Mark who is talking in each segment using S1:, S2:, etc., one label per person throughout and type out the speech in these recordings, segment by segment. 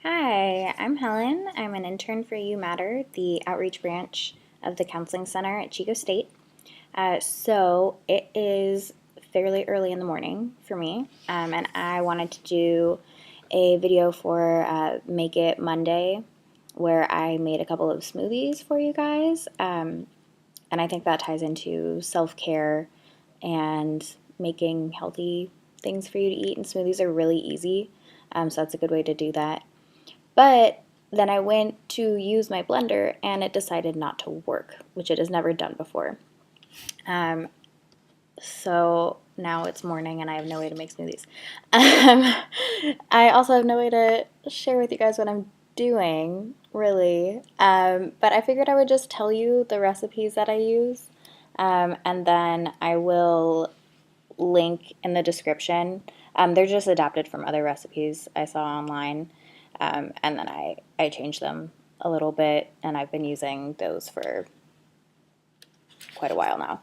S1: Hi, I'm Helen. I'm an intern for UMatter, the outreach branch of the counseling center at Chico State. So it is fairly early in the morning for me, and I wanted to do a video for Make It Monday where I made a couple of smoothies for you guys. And I think that ties into self-care and making healthy things for you to eat, and smoothies are really easy, so that's a good way to do that. But then I went to use my blender and it decided not to work, which it has never done before. So now it's morning and I have no way to make smoothies. I also have no way to share with you guys what I'm doing, really. But I figured I would just tell you the recipes that I use. And then I will link in the description. They're just adapted from other recipes I saw online. And then I changed them a little bit, and I've been using those for quite a while now.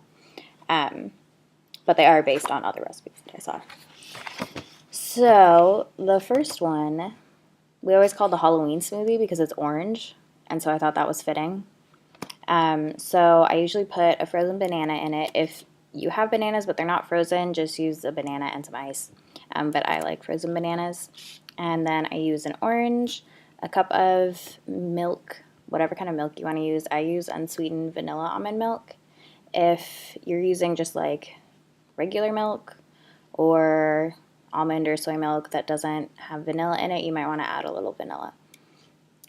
S1: But they are based on other recipes that I saw. So the first one, we always call the Halloween smoothie because it's orange, and so I thought that was fitting. So I usually put a frozen banana in it. If you have bananas but they're not frozen, just use a banana and some ice. But I like frozen bananas. And then I use an orange, a cup of milk, whatever kind of milk you want to use. I use unsweetened vanilla almond milk. If you're using just like regular milk or almond or soy milk that doesn't have vanilla in it, you might want to add a little vanilla.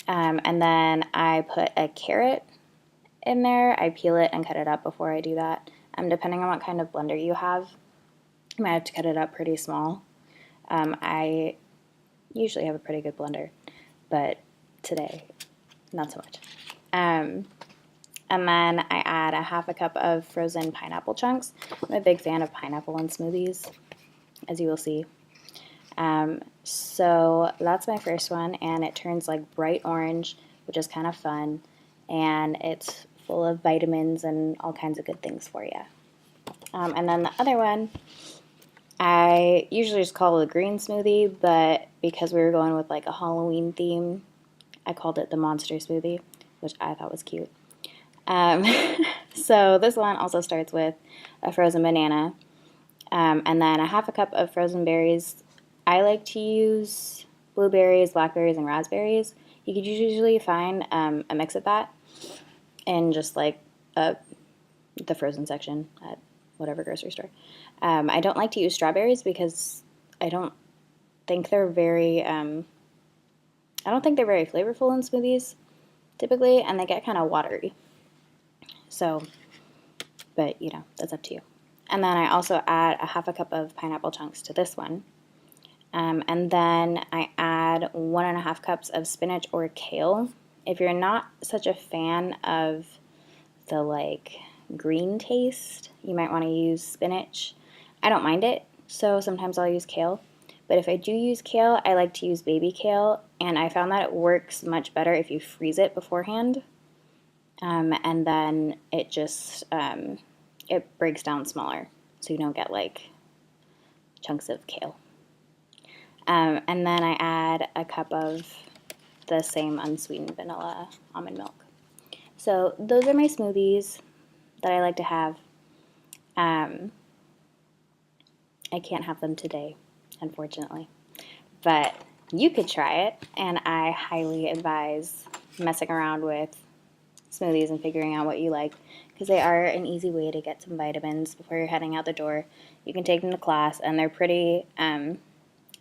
S1: And then I put a carrot in there. I peel it and cut it up before I do that. Depending on what kind of blender you have, you might have to cut it up pretty small. I usually have a pretty good blender, but today, not so much. And then I add a half a cup of frozen pineapple chunks. I'm a big fan of pineapple in smoothies, as you will see. So that's my first one, and it turns like bright orange, which is kind of fun, and it's full of vitamins and all kinds of good things for you. And then the other one, I usually just call it a green smoothie, but because we were going with like a Halloween theme, I called it the monster smoothie, which I thought was cute. So this one also starts with a frozen banana, and then a half a cup of frozen berries. I like to use blueberries, blackberries, and raspberries. You could usually find a mix of that in just like the frozen section at whatever grocery store. I don't like to use strawberries because I don't think they're very flavorful in smoothies typically, and they get kind of watery. So, but you know, that's up to you. And then I also add a half a cup of pineapple chunks to this one. And then I add 1.5 cups of spinach or kale. If you're not such a fan of the like green taste, you might want to use spinach. I don't mind it, so sometimes I'll use kale. But if I do use kale, I like to use baby kale, and I found that it works much better if you freeze it beforehand. And then it just, it breaks down smaller, so you don't get like chunks of kale. And then I add a cup of the same unsweetened vanilla almond milk. So those are my smoothies that I like to have. I can't have them today, unfortunately. But you could try it, and I highly advise messing around with smoothies and figuring out what you like, because they are an easy way to get some vitamins before you're heading out the door. You can take them to class, and they're pretty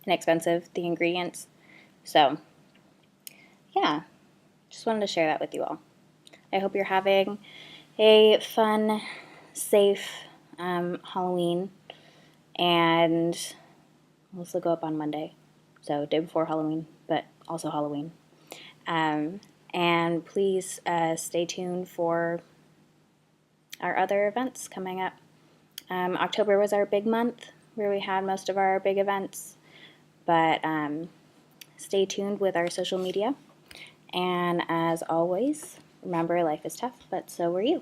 S1: inexpensive, the ingredients. So, yeah, just wanted to share that with you all. I hope you're having a fun, safe Halloween, and we'll still go up on Monday, so day before Halloween, but also Halloween. And please stay tuned for our other events coming up. October was our big month where we had most of our big events, but stay tuned with our social media. And as always, remember, life is tough, but so are you.